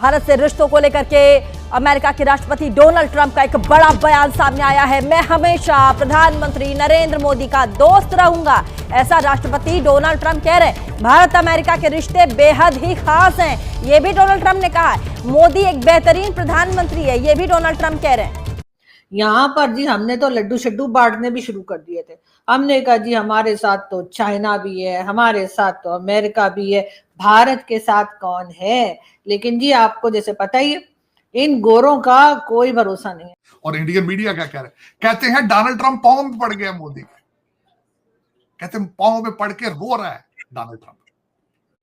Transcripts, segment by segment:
भारत से रिश्तों को लेकर के अमेरिका के राष्ट्रपति डोनाल्ड ट्रंप का एक बड़ा बयान सामने आया है। मैं हमेशा प्रधानमंत्री नरेंद्र मोदी का दोस्त रहूंगा, ऐसा राष्ट्रपति डोनाल्ड ट्रंप कह रहे हैं। भारत अमेरिका के रिश्ते बेहद ही खास हैं, ये भी डोनाल्ड ट्रंप ने कहा है। मोदी एक बेहतरीन प्रधानमंत्री है, ये भी डोनाल्ड ट्रंप कह रहे हैं। यहाँ पर जी हमने तो लड्डू शड्डू बांटने भी शुरू कर दिए थे। हमने कहा जी हमारे साथ तो चाइना भी है, हमारे साथ तो अमेरिका भी है, भारत के साथ कौन है। लेकिन जी आपको जैसे पता ही है, इन गोरों का कोई भरोसा नहीं है। और इंडियन मीडिया क्या कह रहे हैं, कहते हैं डोनाल्ड ट्रंप पांव में पड़ गया मोदी के, कहते हैं पांव में पड़ के रो रहा है डोनाल्ड ट्रंप।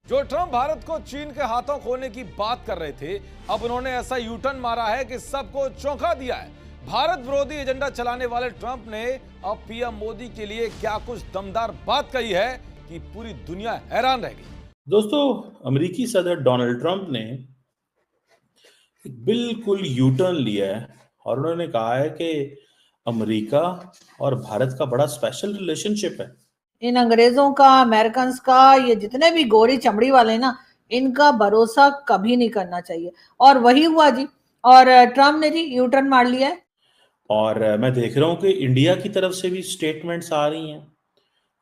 जो ट्रंप भारत को चीन के हाथों खोने की बात कर रहे थे, अब उन्होंने ऐसा यूटर्न मारा है कि सबको चौंका दिया है। भारत विरोधी एजेंडा चलाने वाले ट्रंप ने अब पीएम मोदी के लिए क्या कुछ दमदार बात कही है कि पूरी दुनिया हैरान रह गई। दोस्तों, अमेरिकी सदर डोनाल्ड ट्रंप ने बिल्कुल यू टर्न लिया है और उन्होंने कहा है कि अमेरिका और भारत का बड़ा स्पेशल रिलेशनशिप है। इन अंग्रेजों का, अमेरिकन का, ये जितने भी गोरी चमड़ी वाले ना, इनका भरोसा कभी नहीं करना चाहिए। और वही हुआ जी, और ट्रंप ने जी यू टर्न मार लिया है। और मैं देख रहा हूं कि इंडिया की तरफ से भी स्टेटमेंट्स आ रही हैं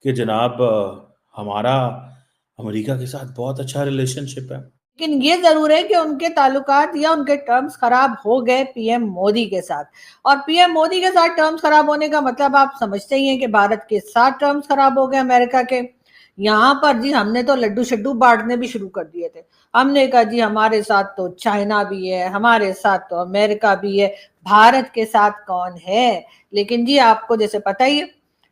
कि जनाब हमारा अमेरिका के साथ बहुत अच्छा रिलेशनशिप है। लेकिन ये जरूर है कि उनके ताल्लुकात या उनके टर्म्स खराब हो गए पीएम मोदी के साथ। और पीएम मोदी के साथ टर्म्स खराब होने का मतलब आप समझते ही हैं कि भारत के साथ टर्म्स खराब हो गए अमेरिका के। यहाँ पर जी हमने तो लड्डू शड्डू बांटने भी शुरू कर दिए थे। हमने कहा जी हमारे साथ तो चाइना भी है, हमारे साथ तो अमेरिका भी है, भारत के साथ कौन है। लेकिन जी आपको जैसे पता ही है,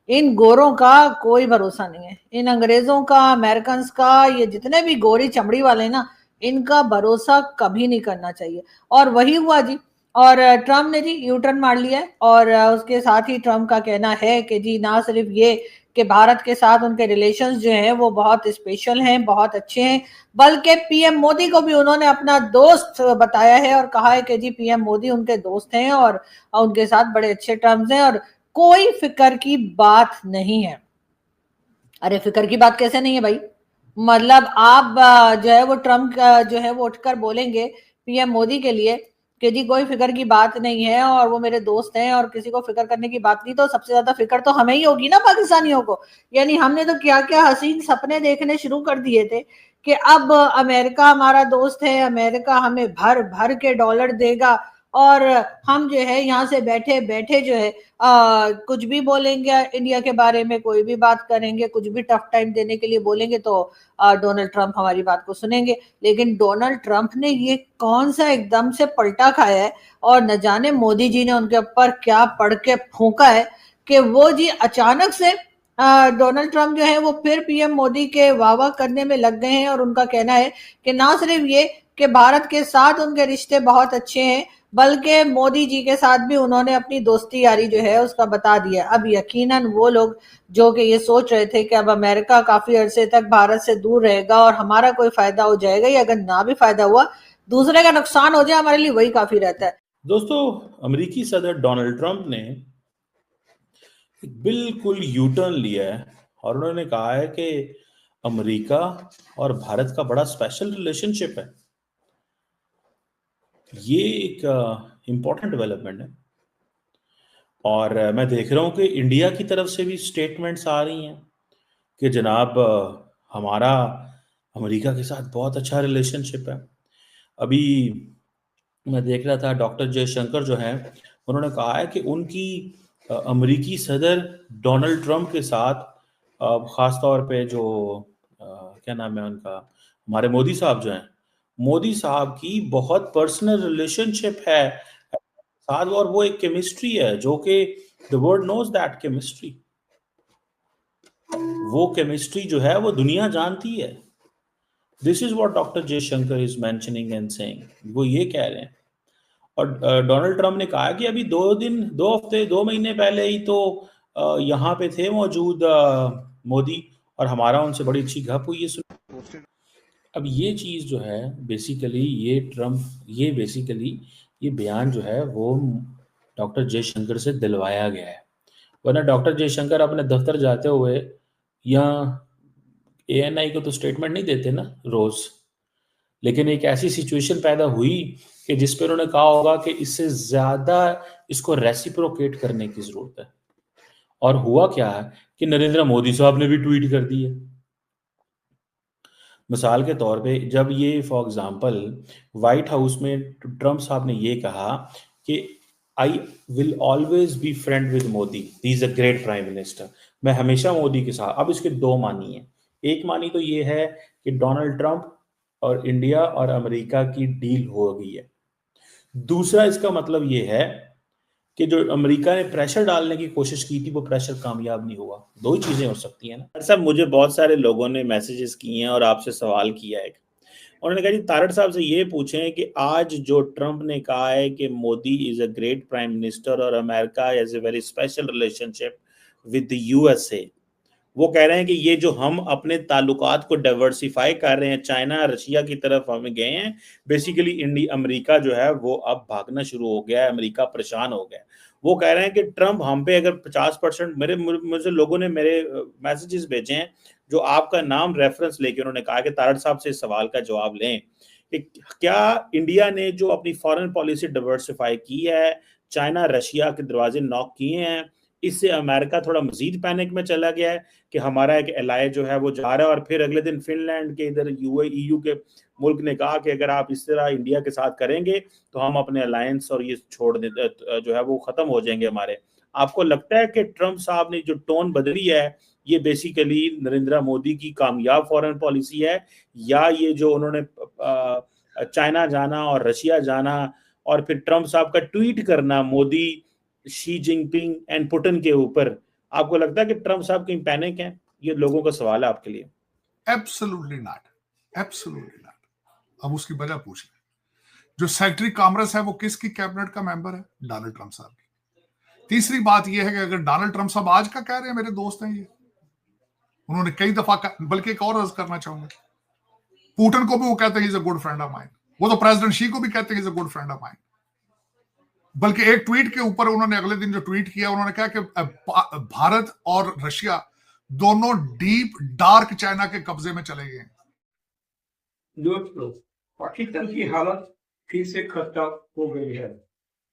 इन गोरों का कोई भरोसा नहीं है। इन अंग्रेजों का, अमेरिकन का, ये जितने भी गोरी चमड़ी वाले ना, इनका भरोसा कभी नहीं करना चाहिए। और वही हुआ जी, और ट्रंप ने जी यू टर्न मार लिया है। और उसके साथ ही ट्रंप का कहना है कि जी ना सिर्फ ये कि भारत के साथ उनके रिलेशंस जो हैं वो बहुत स्पेशल हैं, बहुत अच्छे हैं, बल्कि पीएम मोदी को भी उन्होंने अपना दोस्त बताया है और कहा है कि जी पीएम मोदी उनके दोस्त हैं और उनके साथ बड़े अच्छे टर्म्स हैं और कोई फिक्र की बात नहीं है। अरे फिक्र की बात कैसे नहीं है भाई? मतलब आप जो है वो ट्रंप जो है वो उठकर बोलेंगे पीएम मोदी के लिए कि जी कोई फिक्र की बात नहीं है और वो मेरे दोस्त हैं और किसी को फिक्र करने की बात नहीं, तो सबसे ज्यादा फिक्र तो हमें ही होगी ना, पाकिस्तानियों को। यानी हमने तो क्या क्या हसीन सपने देखने शुरू कर दिए थे कि अब अमेरिका हमारा दोस्त है, अमेरिका हमें भर भर के डॉलर देगा और हम जो है यहाँ से बैठे बैठे जो है कुछ भी बोलेंगे इंडिया के बारे में, कोई भी बात करेंगे, कुछ भी टफ टाइम देने के लिए बोलेंगे तो डोनाल्ड ट्रंप हमारी बात को सुनेंगे। लेकिन डोनाल्ड ट्रंप ने ये कौन सा एकदम से पलटा खाया है और न जाने मोदी जी ने उनके ऊपर क्या पढ़ के फूंका है कि वो जी अचानक से डोनाल्ड ट्रंप जो है वो फिर पीएम मोदी के वाह वाह करने में लग गए हैं। और उनका कहना है कि ना सिर्फ ये कि भारत के साथ उनके रिश्ते बहुत अच्छे हैं, बल्कि मोदी जी के साथ भी उन्होंने अपनी दोस्ती यारी जो है उसका बता दिया। अब यकीनन वो लोग जो कि ये सोच रहे थे कि अब अमेरिका काफी अरसे तक भारत से दूर रहेगा और हमारा कोई फायदा हो जाएगा, या अगर ना भी फायदा हुआ दूसरे का नुकसान हो जाए, हमारे लिए वही काफी रहता है। दोस्तों, अमेरिकी सदर डोनाल्ड ट्रंप ने बिल्कुल यू टर्न लिया है और उन्होंने कहा है कि अमेरिका और भारत का बड़ा स्पेशल रिलेशनशिप है। ये एक इम्पॉर्टेंट डेवलपमेंट है और मैं देख रहा हूं कि इंडिया की तरफ से भी स्टेटमेंट्स आ रही हैं कि जनाब हमारा अमेरिका के साथ बहुत अच्छा रिलेशनशिप है। अभी मैं देख रहा था डॉक्टर जयशंकर जो हैं, उन्होंने कहा है कि उनकी अमेरिकी सदर डोनाल्ड ट्रंप के साथ ख़ास तौर पे जो क्या नाम है उनका, हमारे मोदी साहब जो हैं, मोदी साहब की बहुत पर्सनल रिलेशनशिप है साथ, और वो एक केमिस्ट्री है जो कि the world knows that chemistry, वो केमिस्ट्री जो है वो दुनिया जानती है। This is what doctor Jaishankar is mentioning and saying, वो ये कह रहे हैं। और डोनाल्ड ट्रंप ने कहा कि अभी 2 हफ्ते 2 महीने पहले ही तो यहाँ पे थे मौजूद मोदी और हमारा उनसे बड़ी अच्छी गप हुई है। अब ये चीज़ जो है बेसिकली ये बयान जो है वो डॉक्टर जयशंकर से दिलवाया गया है, वरना डॉक्टर जयशंकर अपने दफ्तर जाते हुए या एएनआई को तो स्टेटमेंट नहीं देते ना रोज, लेकिन एक ऐसी सिचुएशन पैदा हुई कि जिस पे उन्होंने कहा होगा कि इससे ज्यादा इसको रेसिप्रोकेट करने की जरूरत है। और हुआ क्या है कि नरेंद्र मोदी साहब ने भी ट्वीट कर दी है। मिसाल के तौर पे जब ये फॉर एग्जांपल व्हाइट हाउस में ट्रम्प साहब ने ये कहा कि I will always be friend with Modi, he is a great prime minister, मैं हमेशा मोदी के साथ। अब इसके दो मानी है। एक मानी तो ये है कि डोनाल्ड ट्रंप और इंडिया और अमेरिका की डील हो गई है। दूसरा इसका मतलब ये है कि जो अमेरिका ने प्रेशर डालने की कोशिश की थी वो प्रेशर कामयाब नहीं हुआ। दो ही चीजें हो सकती हैं ना। साहब मुझे बहुत सारे लोगों ने मैसेजेस किए हैं और आपसे सवाल किया है। उन्होंने कहा जी तारड़ साहब से ये पूछें कि आज जो ट्रंप ने कहा है कि Modi is a great prime minister और America has a very special relationship with the USA, वो कह रहे हैं कि ये जो हम अपने ताल्लुकात को डाइवर्सिफाई कर रहे हैं, चाइना रशिया की तरफ हम गए हैं, बेसिकली इंडिया अमेरिका जो है वो अब भागना शुरू हो गया है, अमेरिका परेशान हो गया है। वो कह रहे हैं कि ट्रंप हम पे अगर 50% मुझे लोगों ने मेरे मैसेजेस भेजे हैं जो आपका नाम रेफरेंस लेके उन्होंने कहा कि तारड़ साहब से इस सवाल का जवाब लें कि क्या इंडिया ने जो अपनी फॉरेन पॉलिसी डाइवर्सिफाई की है, चाइना रशिया के दरवाजे नॉक किए हैं, इससे अमेरिका थोड़ा मजीद पैनिक में चला गया है कि हमारा एक एलाय जो है वो जा रहा है। और फिर अगले दिन फिनलैंड के इधर ईयू के मुल्क ने कहा कि अगर आप इस तरह इंडिया के साथ करेंगे तो हम अपने अलायंस और ये छोड़ दे जो है वो खत्म हो जाएंगे हमारे। आपको लगता है कि ट्रंप साहब ने जो टोन बदली है ये बेसिकली नरेंद्र मोदी की कामयाब फॉरेन पॉलिसी है, या ये जो उन्होंने चाइना जाना और रशिया जाना और फिर ट्रंप साहब का ट्वीट करना Modi, Xi Jinping and Putin के ऊपर, आपको लगता है कि ट्रंप साहब कहीं पैनिक हैं? ये लोगों का सवाल है आपके लिए। Absolutely not, absolutely not. अब उसकी वजह पूछ लें। जो सेक्रेटरी कॉमर्स है वो किसकी कैबिनेट का मेंबर है? डोनाल्ड ट्रंप साहब की। तीसरी बात यह है कि अगर डोनाल्ड ट्रंप साहब आज का कह रहे हैं मेरे दोस्त हैं ये, उन्होंने कई दफा बल्कि एक और अर्ज करना चाहूंगा, पुतिन को भी वो कहते हैं is a good friend of mine, वो तो प्रेसिडेंट शी को भी कहते हैं is a good friend of mine. बल्कि एक ट्वीट के ऊपर उन्होंने अगले दिन जो ट्वीट किया उन्होंने कहा कि भारत और रशिया दोनों डीप डार्क चाइना के कब्जे में चले गए। दोस्तों, पाकिस्तान की हालत फिर से खतरनाक हो गई है।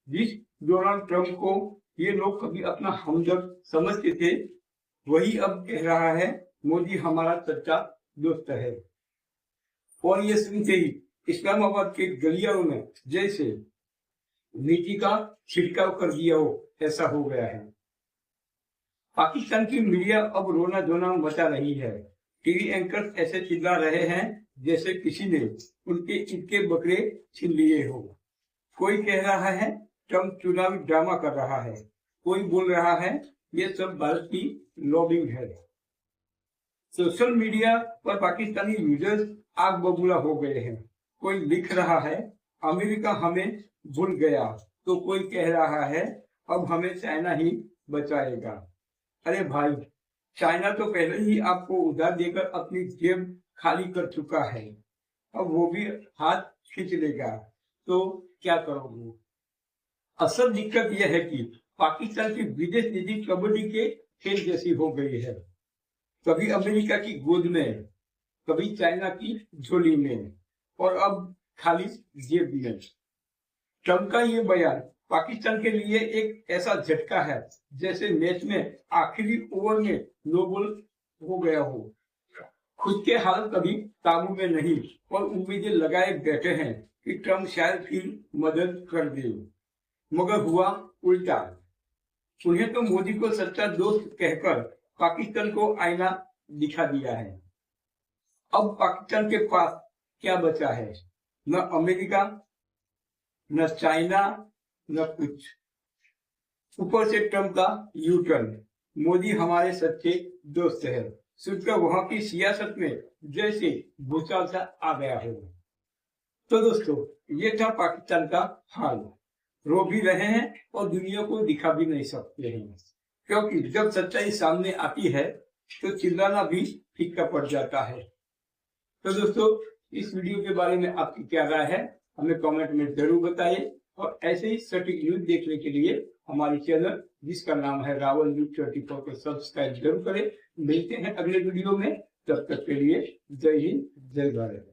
जिस डोनाल्ड ट्रंप को ये लोग कभी अपना हमदर्द समझते थे, वही अब कह रहा है मोदी हमारा सच्चा दोस्त है। और ये सुनते ही इस्लामाबाद के गलियारों में जैसे नीति का छिड़काव कर दिया हो ऐसा हो गया है। पाकिस्तान की मीडिया अब रोना धोना मचा रही है। टीवी एंकर ऐसे चिल्ला रहे हैं जैसे किसी ने उनके इनके बकरे छीन लिए हो। कोई कह रहा है ट्रंप चुनावी ड्रामा कर रहा है, कोई बोल रहा है ये सब भारत की लॉबिंग है। सोशल मीडिया पर पाकिस्तानी यूजर्स आग बबूला हो गए हैं। कोई लिख रहा है अमेरिका हमें भूल गया, तो कोई कह रहा है अब हमें चाइना ही बचाएगा। अरे भाई, चाइना तो पहले ही आपको उधार देकर अपनी जेब खाली कर चुका है, अब वो भी हाथ खींच लेगा तो क्या करोगे? असल दिक्कत यह है कि पाकिस्तान की विदेश नीति कबड्डी के खेल जैसी हो गई है। कभी अमेरिका की गोद में, कभी चाइना की झोली में और अब खाली जेब में। ट्रंप का ये बयान पाकिस्तान के लिए एक ऐसा झटका है जैसे मैच में आखिरी ओवर में नो बॉल हो गया हो। खुद के हाल कभी काबू में नहीं और उम्मीदें लगाए बैठे हैं कि ट्रंप शायद फिर मदद कर दे, मगर हुआ उल्टा। उन्हें तो मोदी को सच्चा दोस्त कहकर पाकिस्तान को आईना दिखा दिया है। अब पाकिस्तान के पास क्या बचा है? न अमेरिका, न चाइना, न कुछ। ऊपर से ट्रंप का यू टर्न, मोदी हमारे सच्चे दोस्त है, सुनकर वहां की सियासत में जैसे भूचाल सा आ गया हो। तो दोस्तों, ये था पाकिस्तान का हाल। रो भी रहे हैं और दुनिया को दिखा भी नहीं सकते हैं, क्योंकि जब सच्चाई सामने आती है तो चिल्लाना भी फीका पड़ जाता है। तो दोस्तों, इस वीडियो के बारे में आपकी क्या राय है हमें कमेंट में जरूर बताइए और ऐसे ही सटीक न्यूज देखने के लिए हमारे चैनल जिसका नाम है रावल न्यूज 24 को सब्सक्राइब जरूर करें। मिलते हैं अगले वीडियो में, तब तक के लिए जय हिंद, जय भारत।